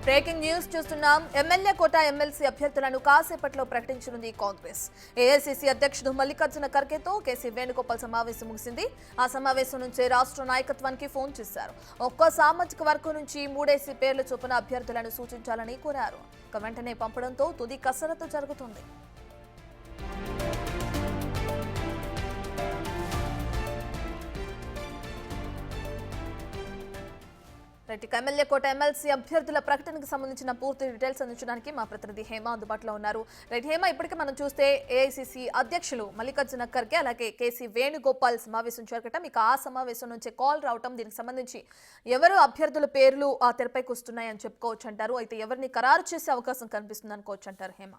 Breaking news చూస్తున్నాం. MLA quota MLC అభ్యర్థులను కాసేపట్లో ప్రకటించనుంది కాంగ్రెస్. ఏఐసీసీ అధ్యక్షుడు మల్లికార్జున ఖర్గేతో కేసీ వేణుగోపాల్ సమావేశం ముగిసింది. ఆ సమావేశం నుంచే రాష్ట్ర నాయకత్వానికి ఫోన్ చేశారు. ఒక్కో సామాజిక వర్గం నుంచి 3 పేర్ల చొప్పున అభ్యర్థులను సూచించాలని కోరారు. వెంటనే పంపడంతో తుది కసరత్తు జరుగుతుంది. ఎమ్మెల్యే కోట ఎమ్మెల్సీ అభ్యర్థుల ప్రకటనకు సంబంధించిన పూర్తి డీటెయిల్స్ అందించడానికి మా ప్రతినిధి హేమ అందుబాటులో ఉన్నారు. హేమ, ఇప్పటికే మనం చూస్తే ఏఐసీసీ అధ్యక్షులు మల్లికార్జున ఖర్గే అలాగే కేసీ వేణుగోపాల్ సమావేశం జరగటం, ఇక ఆ సమావేశం నుంచి కాల్ రావటం, దీనికి సంబంధించి ఎవరు అభ్యర్థుల పేర్లు ఆ తెరపైకి వస్తున్నాయని చెప్పుకోవచ్చు అంటారు. అయితే ఎవరిని ఖరారు చేసే అవకాశం కనిపిస్తుంది అనుకోవచ్చు అంటారు హేమ?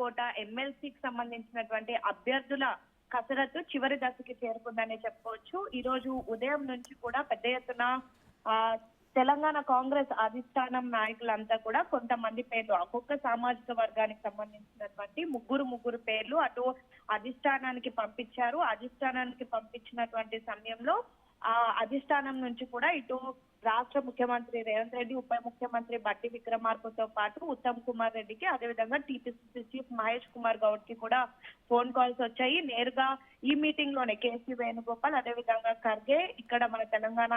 కోట ఎమ్మెల్సీకి సంబంధించినటువంటి అభ్యర్థుల కసరత్తు చివరి దశకి చేరుకుందని చెప్పుకోవచ్చు. ఈ రోజు ఉదయం నుంచి కూడా పెద్ద ఎత్తున తెలంగాణ కాంగ్రెస్ అధిష్టానం నాయకులంతా కూడా కొంతమంది పేర్లు ఒక్కొక్క సామాజిక వర్గానికి సంబంధించినటువంటి ముగ్గురు పేర్లు అటు అధిష్టానానికి పంపించారు. అధిష్టానానికి పంపించినటువంటి సమయంలో అధిష్టానం నుంచి కూడా ఇటు రాష్ట్ర ముఖ్యమంత్రి రేవంత్ రెడ్డి, ఉప ముఖ్యమంత్రి బట్టి విక్రమార్కతో పాటు ఉత్తమ్ కుమార్ రెడ్డికి, అదేవిధంగా టీపీసీసీ చీఫ్ మహేష్ కుమార్ గౌడ్ కి కూడా ఫోన్ కాల్స్ వచ్చాయి. నేరుగా ఈ మీటింగ్ లోనే కేసీ వేణుగోపాల్ అదేవిధంగా ఖర్గే ఇక్కడ మన తెలంగాణ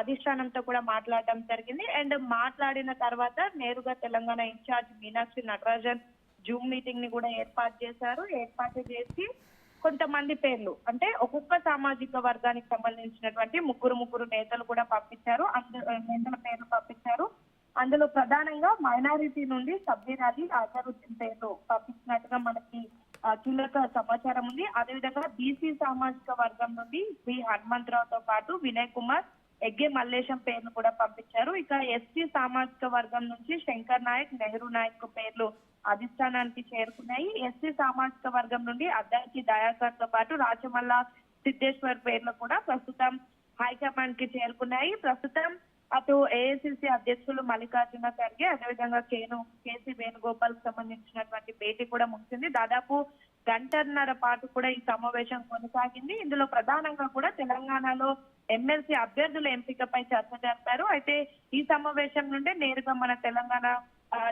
అధిష్టానంతో కూడా మాట్లాడడం జరిగింది. అండ్ మాట్లాడిన తర్వాత నేరుగా Telangana incharge Meenakshi Natarajan Zoom meeting ని కూడా ఏర్పాటు చేసి కొంతమంది పేర్లు అంటే ఒక్కొక్క సామాజిక వర్గానికి సంబంధించినటువంటి ముగ్గురు నేతలు కూడా నేతల పేర్లు పంపించారు. అందులో ప్రధానంగా మైనారిటీ నుండి సబ్బీర్ అలీ, అజరుద్దీన్ పేర్లు పంపించినట్టుగా మనకి కీలక సమాచారం ఉంది. అదేవిధంగా బీసీ సామాజిక వర్గం నుండి బి హనుమంతరావుతో పాటు వినయ్ కుమార్, ఎగ్గే మల్లేశం పేర్లు కూడా పంపించారు. ఇక ఎస్టీ సామాజిక వర్గం నుంచి శంకర్ నాయక్, నెహ్రూ నాయక్ పేర్లు అధిష్టానానికి చేరుకున్నాయి. ఎస్టీ సామాజిక వర్గం నుండి అద్దంకి దయాకర్ తో పాటు రాచమల్ల సిద్ధేశ్వర్ పేర్లు కూడా ప్రస్తుతం హైకమాండ్ కి చేరుకున్నాయి. ప్రస్తుతం అటు ఏఐసీసీ అధ్యక్షులు మల్లికార్జున ఖర్గే అదేవిధంగా కేసీ వేణుగోపాల్ కి సంబంధించినటువంటి భేటీ కూడా ముగిసింది. దాదాపు గంటన్నర పాటు కూడా ఈ సమావేశం కొనసాగింది. ఇందులో ప్రధానంగా కూడా తెలంగాణలో ఎమ్మెల్సీ అభ్యర్థుల ఎంపికపై చర్చ జరిపారు. అయితే ఈ సమావేశం నుండే నేరుగా మన తెలంగాణ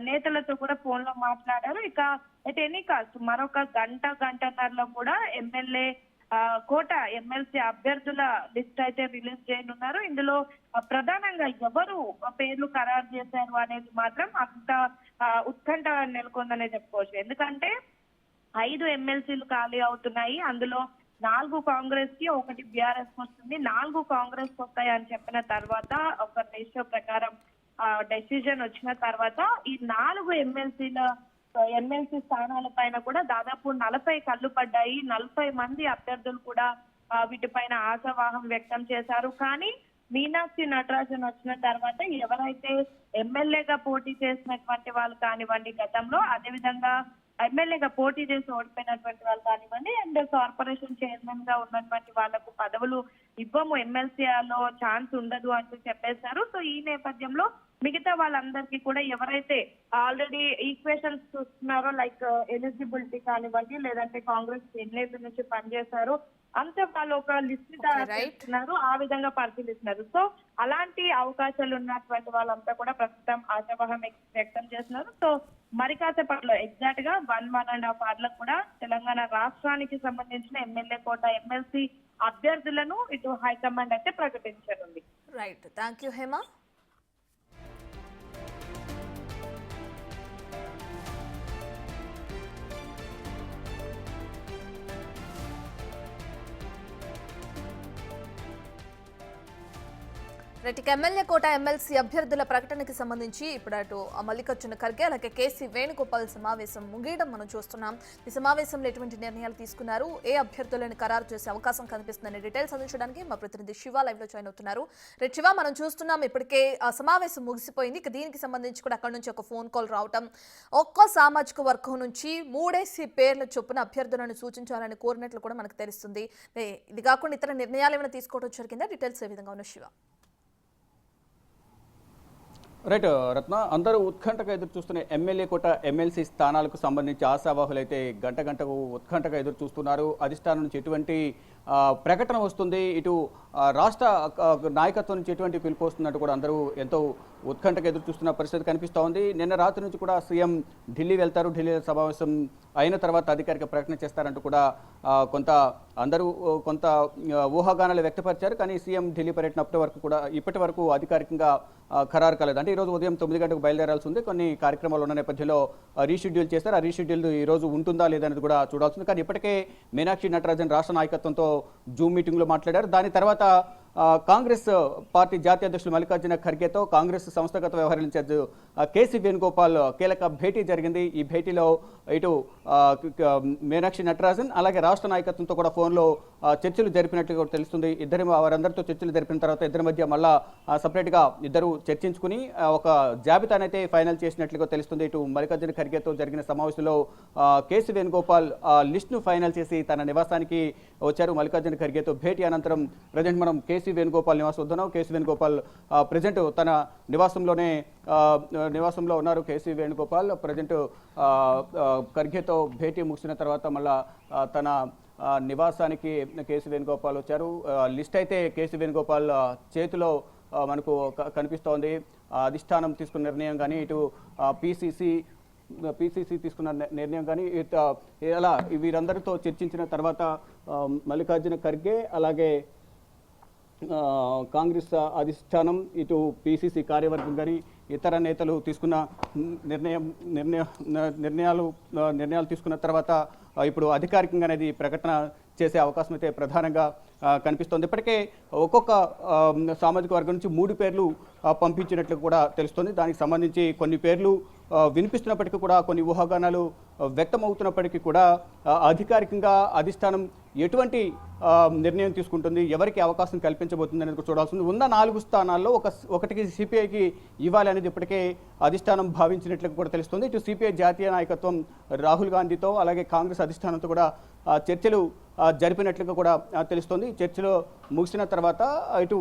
నేతలతో కూడా ఫోన్ లో మాట్లాడారు. ఇక ఎట్ ఎనీ కాస్ట్ మరొక గంటన్నరలో కూడా ఎమ్మెల్యే కోట ఎమ్మెల్సీ అభ్యర్థుల లిస్ట్ అయితే రిలీజ్ చేయనున్నారు. ఇందులో ప్రధానంగా ఎవరు పేర్లు ఖరారు చేశారు అనేది మాత్రం అంత ఉత్కంఠ నెలకొందనే చెప్పుకోవచ్చు. ఎందుకంటే 5 ఎమ్మెల్సీలు ఖాళీ అవుతున్నాయి. అందులో 4 కాంగ్రెస్ కి, 1 బీఆర్ఎస్ వస్తుంది. 4 కాంగ్రెస్ వస్తాయి అని చెప్పిన తర్వాత ఒక రేషియో ప్రకారం డెసిజన్ వచ్చిన తర్వాత ఈ 4 ఎమ్మెల్సీ స్థానాల పైన కూడా దాదాపు 40 కళ్ళు పడ్డాయి. 40 మంది అభ్యర్థులు కూడా వీటిపైన ఆశావాహం వ్యక్తం చేశారు. కానీ మీనాక్షి నటరాజన్ వచ్చిన తర్వాత ఎవరైతే ఎమ్మెల్యేగా పోటీ చేసినటువంటి వాళ్ళు కానివ్వండి గతంలో, అదేవిధంగా ఎమ్మెల్యేగా పోటీ చేసి ఓడిపోయినటువంటి వాళ్ళు కానివ్వండి, అండ్ కార్పొరేషన్ చైర్మన్ గా ఉన్నటువంటి వాళ్లకు పదవులు ఇవ్వము, ఎమ్మెల్సీలో ఛాన్స్ ఉండదు అంటూ చెప్పేశారు. సో ఈ నేపథ్యంలో మిగతా వాళ్ళందరికీ కూడా ఎవరైతే ఆల్రెడీ ఈక్వేషన్స్ చూస్తున్నారో లైక్ ఎలిజిబిలిటీ కానివ్వండి, లేదంటే కాంగ్రెస్ ఎన్నేళ్ళ నుంచి పనిచేశారు అంతే వాళ్ళు ఒక లిస్ట్ తయారు ఆ విధంగా పరిశీలిస్తున్నారు. సో అలాంటి అవకాశాలు ఉన్నటువంటి వాళ్ళంతా కూడా ప్రస్తుతం ఆశావాహం వ్యక్తం చేస్తున్నారు. సో మరి కాసేపట్లో ఎగ్జాక్ట్ గా 1.5 అవర్లకు కూడా తెలంగాణ రాష్ట్రానికి సంబంధించిన ఎమ్మెల్యే కోట ఎమ్మెల్సీ అభ్యర్థులను ఇటు హైకమాండ్ అయితే ప్రకటించనుంది. Right, thank you Hema. MLA quota MLC అభ్యర్థుల ప్రకటనకి సంబంధించి ఇప్పుడు అటు మల్లికార్జున ఖర్గే అలాగే కేసీ వేణుగోపాల్ సమావేశం ముగియడం మనం చూస్తున్నాం. ఈ సమావేశంలో ఎటువంటి నిర్ణయాలు తీసుకున్నారు, ఏ అభ్యర్థులను ఖరారు చేసే అవకాశం కనిపిస్తుందనే డీటెయిల్స్ అందించడానికి మా ప్రతినిధి శివ లైవ్ లో జాయిన్ అవుతున్నారు. శివ, మనం చూస్తున్నాం ఇప్పటికే ఆ సమావేశం ముగిసిపోయింది. దీనికి సంబంధించి కూడా అక్కడ నుంచి ఒక ఫోన్ కాల్ రావటం, ఒక్కో సామాజిక వర్గం నుంచి 3 పేర్ల చొప్పున అభ్యర్థులను సూచించాలని కోరినట్లు కూడా మనకు తెలుస్తుంది. ఇది కాకుండా ఇతర నిర్ణయాలు ఏమైనా తీసుకోవడం జరిగిందా? డీటెయిల్స్ ఏ విధంగా ఉన్న శివ? రైట్ రత్న, అందరూ ఉత్కంఠగా ఎదురు చూస్తున్న ఎమ్మెల్యే కోట ఎమ్మెల్సీ స్థానాలకు సంబంధించి ఆశావాహులైతే గంటకు ఉత్కంఠగా ఎదురు చూస్తున్నారు. అధిష్టానం నుంచి ఎటువంటి ప్రకటన వస్తుంది, ఇటు రాష్ట్ర నాయకత్వం నుంచి ఎటువంటి పిలుపు వస్తున్నట్టు కూడా అందరూ ఎంతో ఉత్కంఠగా ఎదురు చూస్తున్న పరిస్థితి కనిపిస్తూ ఉంది. నిన్న రాత్రి నుంచి కూడా సీఎం ఢిల్లీ వెళ్తారు, ఢిల్లీ సమావేశం అయిన తర్వాత అధికారిక ప్రకటన చేస్తారంటూ కూడా అందరూ కొంత ఊహాగానాలు వ్యక్తపరిచారు. కానీ సీఎం ఢిల్లీ పర్యటన ఇప్పటి వరకు అధికారికంగా ఖరారు కాలేదు. అంటే ఈరోజు ఉదయం 9 గంటలకు బయలుదేరాల్సి ఉంది. కొన్ని కార్యక్రమాలు ఉన్న నేపథ్యంలో రీషెడ్యూల్ చేస్తారు. ఆ రీషెడ్యూల్ ఈ రోజు ఉంటుందా లేదనేది కూడా చూడాల్సి ఉంది. కానీ ఇప్పటికే మీనాక్షి నటరాజన్ రాష్ట్ర నాయకత్వంతో జూమ్ మీటింగ్లో మాట్లాడారు. దాని తర్వాత కాంగ్రెస్ పార్టీ జాతీయ అధ్యక్షులు మల్లికార్జున ఖర్గేతో కాంగ్రెస్ సంస్థాగత వ్యవహారాల ఇన్ఛార్జ్ కేసీ వేణుగోపాల్ కీలక భేటీ జరిగింది. ఈ భేటీలో ఇటు మీనాక్షి నటరాజన్ అలాగే రాష్ట్ర నాయకత్వంతో కూడా ఫోన్లో చర్చలు జరిపినట్లుగా కూడా తెలుస్తుంది. వారందరితో చర్చలు జరిపిన తర్వాత ఇద్దరి మధ్య మళ్ళా సపరేట్గా ఇద్దరు చర్చించుకుని ఒక జాబితానైతే ఫైనల్ చేసినట్లుగా తెలుస్తుంది. ఇటు మల్లికార్జున ఖర్గేతో జరిగిన సమావేశంలో కేసీ వేణుగోపాల్ లిస్టును ఫైనల్ చేసి తన నివాసానికి వచ్చారు. మల్లికార్జున ఖర్గేతో భేటీ అనంతరం ప్రజెంట్ మనం కేసీ వేణుగోపాల్ నివాసం వద్దాం. కేసీ వేణుగోపాల్ ప్రజెంట్ తన నివాసంలో ఉన్నారు. కేసీ వేణుగోపాల్ ప్రజెంట్ ఖర్గేతో భేటీ ముగిసిన తర్వాత మళ్ళా తన నివాసానికి కేసీ వేణుగోపాల్ వచ్చారు. లిస్ట్ అయితే కేసీ వేణుగోపాల్ చేతిలో మనకు కనిపిస్తోంది. అధిష్టానం తీసుకున్న నిర్ణయం కానీ ఇటు పీసీసీ తీసుకున్న నిర్ణయం కానీ ఇలా వీరందరితో చర్చించిన తర్వాత మల్లికార్జున ఖర్గే అలాగే కాంగ్రెస్ అధిష్టానం ఇటు పీసీసీ కార్యవర్గం కానీ ఇతర నేతలు తీసుకున్న నిర్ణయాలు తీసుకున్న తర్వాత ఇప్పుడు అధికారికంగా అనేది ప్రకటన చేసే అవకాశం అయితే ప్రధానంగా కనిపిస్తోంది. ఇప్పటికే ఒక్కొక్క సామాజిక వర్గం నుంచి 3 పేర్లు పంపించినట్లు కూడా తెలుస్తోంది. దానికి సంబంధించి కొన్ని పేర్లు వినిపిస్తున్నప్పటికీ కూడా కొన్ని ఊహాగానాలు వ్యక్తమవుతున్నప్పటికీ కూడా అధికారికంగా అధిష్టానం ఎటువంటి నిర్ణయం తీసుకుంటుంది, ఎవరికి అవకాశం కల్పించబోతుంది అనేది చూడాల్సింది. ఉన్న 4 స్థానాల్లో ఒకటికి సిపిఐకి ఇవ్వాలి అనేది ఇప్పటికే అధిష్టానం భావించినట్లు కూడా తెలుస్తుంది. ఇటు సిపిఐ జాతీయ నాయకత్వం రాహుల్ గాంధీతో అలాగే కాంగ్రెస్ అధిష్టానంతో కూడా చర్చలు జరిపినట్లుగా కూడా తెలుస్తోంది. చర్చలు ముగిసిన తర్వాత ఇటు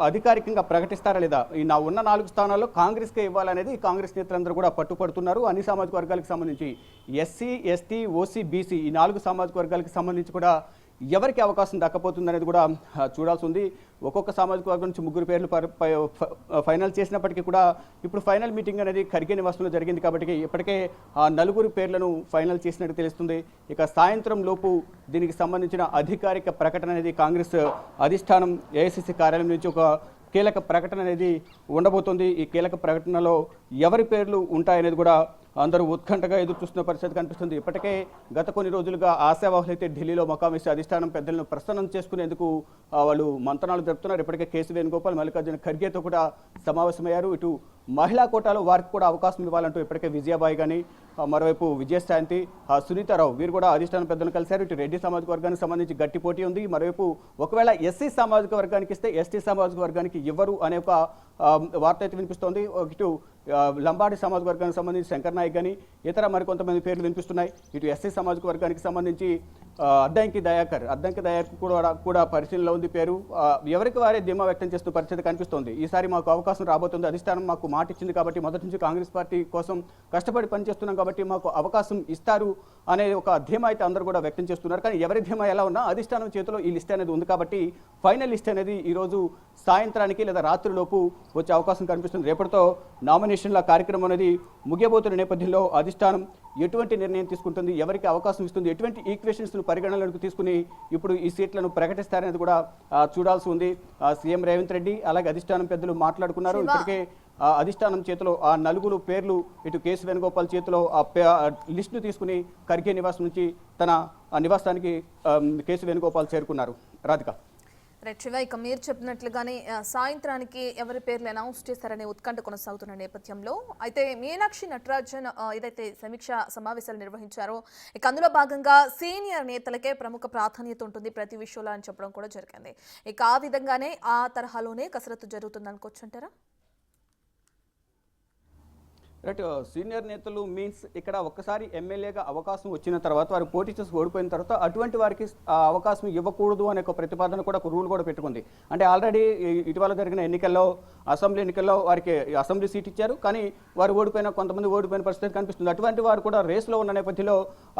అధికారికంగా ప్రకటిస్తారా లేదా, ఉన్న 4 స్థానాల్లో కాంగ్రెస్కే ఇవ్వాలనేది కాంగ్రెస్ నేతలందరూ కూడా పట్టుపడుతున్నారు. అన్ని సామాజిక వర్గాలకు సంబంధించి ఎస్సీ, ఎస్టీ, ఓసీ, బీసీ ఈ 4 సామాజిక వర్గాలకు సంబంధించి కూడా ఎవరికి అవకాశం దక్కపోతుంది అనేది కూడా చూడాల్సి ఉంది. ఒక్కొక్క సామాజిక వర్గం నుంచి 3 పేర్లు ఫైనల్ చేసినప్పటికీ కూడా ఇప్పుడు ఫైనల్ మీటింగ్ అనేది ఖర్గే నివాసంలో జరిగింది కాబట్టి ఇప్పటికే 4 పేర్లను ఫైనల్ చేసినట్టు తెలుస్తుంది. ఇక సాయంత్రం లోపు దీనికి సంబంధించిన అధికారిక ప్రకటన అనేది కాంగ్రెస్ అధిష్టానం ఏఐసిసి కార్యాలయం నుంచి ఒక కీలక ప్రకటన అనేది ఉండబోతోంది. ఈ కీలక ప్రకటనలో ఎవరి పేర్లు ఉంటాయనేది కూడా అందరూ ఉత్కంఠగా ఎదురు చూస్తున్న పరిస్థితి కనిపిస్తుంది. ఇప్పటికే గత కొన్ని రోజులుగా ఆశావాహులైతే ఢిల్లీలో మకాం వేసి అధిష్టానం పెద్దలను ప్రసన్నం చేసుకునేందుకు వాళ్ళు మంతనాలు జరుపుతున్నారు. ఇప్పటికే కేసీ వేణుగోపాల్ మల్లికార్జున ఖర్గేతో కూడా సమావేశమయ్యారు. ఇటు మహిళా కోటాలో వారికి కూడా అవకాశం ఇవ్వాలంటూ ఇప్పటికే విజయాబాయి కానీ మరోవైపు విజయశాంతి, సునీతారావు వీరు కూడా అధిష్టానం పెద్దలను కలిశారు. ఇటు రెడ్డి సామాజిక వర్గానికి సంబంధించి గట్టి పోటీ ఉంది. మరోవైపు ఒకవేళ ఎస్సీ సామాజిక వర్గానికి ఇస్తే ఎస్టీ సామాజిక వర్గానికి ఇవ్వరు అనే ఒక వార్త అయితే వినిపిస్తోంది. ఇటు లంబాడి సామాజిక వర్గానికి సంబంధించి శంకర్ నాయక్ కానీ ఇతర మరికొంతమంది పేర్లు వినిపిస్తున్నాయి. ఇటు ఎస్సీ సామాజిక వర్గానికి సంబంధించి అద్దంకి దయాకర్ కూడా పరిశీలనలో ఉంది పేరు. ఎవరికి వారే ధీమా వ్యక్తం చేస్తున్న పరిస్థితి కనిపిస్తోంది. ఈసారి మాకు అవకాశం రాబోతుంది, అధిష్టానం మాకు మాట ఇచ్చింది కాబట్టి మొదటి నుంచి కాంగ్రెస్ పార్టీ కోసం కష్టపడి పనిచేస్తున్నాం కాబట్టి మాకు అవకాశం ఇస్తారు అనే ఒక ధీమా అయితే అందరూ కూడా వ్యక్తం చేస్తున్నారు. కానీ ఎవరి ధీమా ఎలా ఉన్నా అధిష్టానం చేతిలో ఈ లిస్ట్ అనేది ఉంది కాబట్టి ఫైనల్ లిస్ట్ అనేది ఈరోజు సాయంత్రానికి లేదా రాత్రిలోపు వచ్చే అవకాశం కనిపిస్తుంది. రేపటితో నామినేషన్ల కార్యక్రమం అనేది ముగియబోతున్న నేపథ్యంలో అధిష్టానం ఎటువంటి నిర్ణయం తీసుకుంటుంది, ఎవరికి అవకాశం ఇస్తుంది, ఎటువంటి ఈక్వేషన్స్ను పరిగణనలోకి తీసుకుని ఇప్పుడు ఈ సీట్లను ప్రకటిస్తారనేది కూడా చూడాల్సి ఉంది. సీఎం రేవంత్ రెడ్డి అలాగే అధిష్టానం పెద్దలు మాట్లాడుకున్నారు. ఇప్పటికే అధిష్టానం చేతిలో ఆ 4 పేర్లు ఇటు కేసీ వేణుగోపాల్ చేతిలో లిస్టును తీసుకుని ఖర్గే నివాసం నుంచి తన నివాసానికి కేసీ వేణుగోపాల్ చేరుకున్నారు. రాధిక. రైట్ శివ, ఇక మీరు చెప్పినట్లుగానే సాయంత్రానికి ఎవరి పేర్లు అనౌన్స్ చేశారనే ఉత్కంఠ కొనసాగుతున్న నేపథ్యంలో అయితే మీనాక్షి నటరాజన్ ఏదైతే సమీక్ష సమావేశాలు నిర్వహించారో ఇక అందులో భాగంగా సీనియర్ నేతలకే ప్రముఖ ప్రాధాన్యత ఉంటుంది ప్రతి విషయంలో అని చెప్పడం కూడా జరిగింది. ఇక ఆ విధంగానే ఆ తరహాలోనే కసరత్తు జరుగుతుంది అనుకోవచ్చంటారా? రైట్. సీనియర్ నేతలు మీన్స్ ఇక్కడ ఒక్కసారి ఎమ్మెల్యేగా అవకాశం వచ్చిన తర్వాత వారు పోటీ చేసి ఓడిపోయిన తర్వాత అటువంటి వారికి అవకాశం ఇవ్వకూడదు అనే ఒక ప్రతిపాదన కూడా ఒక రూల్ కూడా పెట్టుకుంది. అంటే ఆల్రెడీ ఇటీవల జరిగిన ఎన్నికల్లో అసెంబ్లీ ఎన్నికల్లో వారికి అసెంబ్లీ సీట్ ఇచ్చారు, కానీ వారు కొంతమంది ఓడిపోయిన పరిస్థితి కనిపిస్తుంది. అటువంటి వారు కూడా రేస్లో ఉన్న నేపథ్యంలో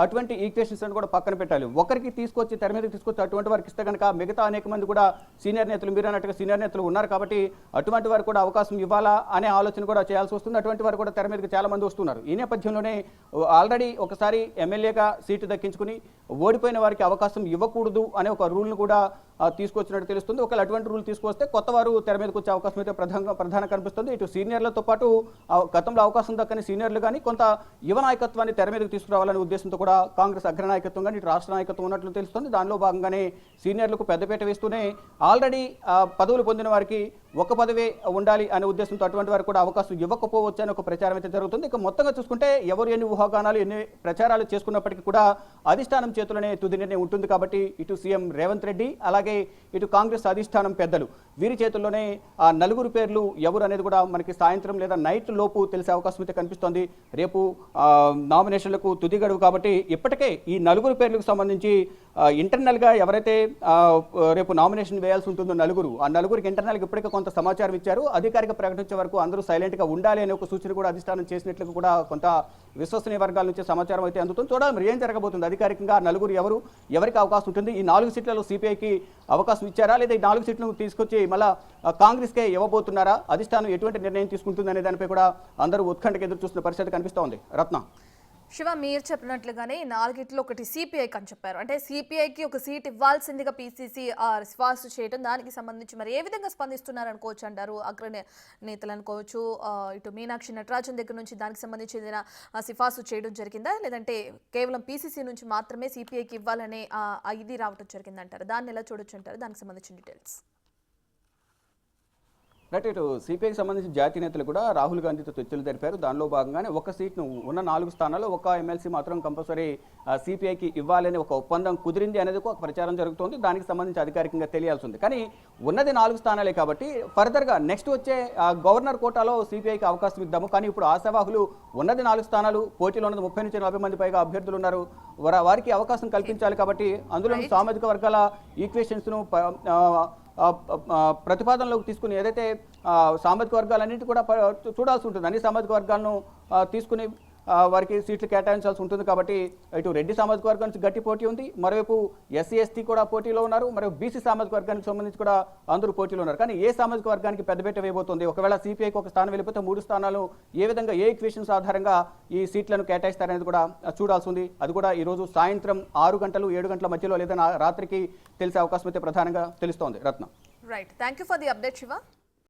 అటువంటి ఈక్వేషన్స్ అని కూడా పక్కన పెట్టాలి. ఒకరికి తీసుకొచ్చి తెర మీదకి తీసుకొచ్చి అటువంటి వారికి ఇస్తే కనుక మిగతా అనేక మంది కూడా సీనియర్ నేతలు, మీరు అన్నట్టుగా సీనియర్ నేతలు ఉన్నారు కాబట్టి అటువంటి వారు కూడా అవకాశం ఇవ్వాలా అనే ఆలోచన కూడా చేయాల్సి వస్తుంది. అటువంటి వారు కూడా తెర మీదకి చాలా మంది వస్తున్నారు. ఈ నేపథ్యంలోనే ఆల్రెడీ ఒకసారి ఎమ్మెల్యేగా సీటు దక్కించుకుని ఓడిపోయిన వారికి అవకాశం ఇవ్వకూడదు అనే ఒక రూల్ను కూడా తీసుకొచ్చినట్టు తెలుస్తుంది. ఒకవేళ అటువంటి రూల్ తీసుకొస్తే కొత్త వారు తెర మీదకి వచ్చే అవకాశం అయితే ప్రధాన కనిపిస్తుంది. ఇటు సీనియర్లతో పాటు గతంలో అవకాశం దక్కని సీనియర్లు కానీ కొంత యువ నాయకత్వాన్ని తెర మీదకి తీసుకురావాలనే ఉద్దేశంతో కూడా కాంగ్రెస్ అగ్రనాయకత్వం కానీ ఇటు రాష్ట్ర నాయకత్వం ఉన్నట్లు తెలుస్తుంది. దానిలో భాగంగానే సీనియర్లకు పెద్దపీట వేస్తూనే ఆల్రెడీ పదవులు పొందిన వారికి ఒక పదవే ఉండాలి అనే ఉద్దేశంతో అటువంటి వారికి కూడా అవకాశం ఇవ్వకపోవచ్చు అని ఒక ప్రచారం అయితే జరుగుతుంది. ఇక మొత్తంగా చూసుకుంటే ఎవరు ఎన్ని ఊహాగానాలు ఎన్ని ప్రచారాలు చేసుకున్నప్పటికీ కూడా అధిష్టానం చేతులనే తుది నిర్ణయం ఉంటుంది కాబట్టి ఇటు సీఎం రేవంత్ రెడ్డి అలాగే ఇటు కాంగ్రెస్ అధిష్టానం పెద్దలు వీరి చేతుల్లోనే ఆ నలుగురు పేర్లు ఎవరు అనేది కూడా మనకి సాయంత్రం లేదా నైట్ లోపు తెలిసే అవకాశం అయితే కనిపిస్తోంది. రేపు నామినేషన్లకు తుది గడువు కాబట్టి ఇప్పటికే ఈ నలుగురు పేర్లకు సంబంధించి ఇంటర్నల్గా ఎవరైతే రేపు నామినేషన్ వేయాల్సి ఉంటుందో ఆ నలుగురికి ఇంటర్నల్గా ఇప్పటికే కొంత సమాచారం ఇచ్చారు. అధికారిక ప్రకటించే వరకు అందరూ సైలెంట్గా ఉండాలి అనే ఒక సూచన కూడా అధిష్టానం చేసినట్లు కూడా కొంత విశ్వసనీయ వర్గాల నుంచి సమాచారం అయితే అందుతుంది. చూడాలి మరి ఏం జరగబోతుంది. అధికారికంగా నలుగురు ఎవరికి అవకాశం ఉంటుంది, ఈ 4 సీట్లలో సిపిఐకి అవకాశం ఇచ్చారా లేదా ఈ 4 సీట్లను తీసుకొచ్చి మళ్ళా కాంగ్రెస్కే ఇవ్వబోతున్నారా, అధిష్టానం ఎటువంటి నిర్ణయం తీసుకుంటుంది అనే దానిపై కూడా అందరూ ఉత్కంఠకు ఎదురు చూస్తున్న పరిస్థితి కనిపిస్తోంది. రత్న. శివ, మీరు చెప్పినట్లుగానే 4 ఒకటి సిపిఐకి అని చెప్పారు. అంటే సిపిఐకి ఒక సీట్ ఇవ్వాల్సిందిగా పిసిసి సిఫార్సు చేయడం, దానికి సంబంధించి మరి ఏ విధంగా స్పందిస్తున్నారు అనుకోవచ్చు అంటారు. నేతలు అనుకోవచ్చు, ఇటు మీనాక్షి నటరాజన్ దగ్గర నుంచి దానికి సంబంధించి ఏదైనా సిఫార్సు చేయడం జరిగిందా, లేదంటే కేవలం పిసిసి నుంచి మాత్రమే సిపిఐకి ఇవ్వాలనే ఇది రావడం జరిగిందంటారు. దాన్ని ఎలా చూడొచ్చు అంటారు, దానికి సంబంధించిన డీటెయిల్స్. రైట్. ఇటు సిపిఐకి సంబంధించి జాతీయ నేతలు కూడా రాహుల్ గాంధీతో చర్చలు జరిపారు. దానిలో భాగంగానే ఒక సీట్ను ఉన్న 4 స్థానాల్లో ఒక ఎమ్మెల్సీ మాత్రం కంపల్సరీ సిపిఐకి ఇవ్వాలని ఒక ఒప్పందం కుదిరింది అనేది ఒక ప్రచారం జరుగుతోంది. దానికి సంబంధించి అధికారికంగా తెలియాల్సి ఉంది. కానీ ఉన్నది 4 స్థానాలే కాబట్టి ఫర్దర్గా నెక్స్ట్ వచ్చే గవర్నర్ కోటాలో సిపిఐకి అవకాశం ఇద్దాము. కానీ ఇప్పుడు ఆశావాహులు ఉన్నది 4 స్థానాలు, పోటీలో ఉన్నది 30 నుంచి 40 మంది పైగా అభ్యర్థులు ఉన్నారు. వారికి అవకాశం కల్పించాలి కాబట్టి అందులో సామాజిక వర్గాల ఈక్వేషన్స్ను ప్రతిపాదనలోకి తీసుకుని ఏదైతే సామాజిక వర్గాలన్నింటి కూడా చూడాల్సి ఉంటుంది. అన్ని సామాజిక వర్గాలను తీసుకుని వారికి సీట్లు కేటాయించాల్సి ఉంటుంది. కాబట్టి ఇటు రెడ్డి సామాజిక వర్గం నుంచి గట్టి పోటీ ఉంది, మరోవైపు ఎస్సీ ఎస్టీ కూడా పోటీలో ఉన్నారు, మరియు బీసీ సామాజిక వర్గానికి సంబంధించి కూడా అందరూ పోటీలో ఉన్నారు. కానీ ఏ సామాజిక వర్గానికి పెద్దపీట వేయబోతుంది, ఒకవేళ సిపిఐకి ఒక స్థానం వెళ్ళిపోతే 3 స్థానాలు ఏ విధంగా ఏ ఈక్వేషన్స్ ఆధారంగా ఈ సీట్లను కేటాయిస్తారనేది కూడా చూడాల్సి ఉంది. అది కూడా ఈరోజు సాయంత్రం 6 గంటలు 7 గంటల మధ్యలో లేదా రాత్రికి తెలిసే అవకాశం అయితే ప్రధానంగా తెలుస్తోంది. Ratna. Right, thank you for the update Shiva.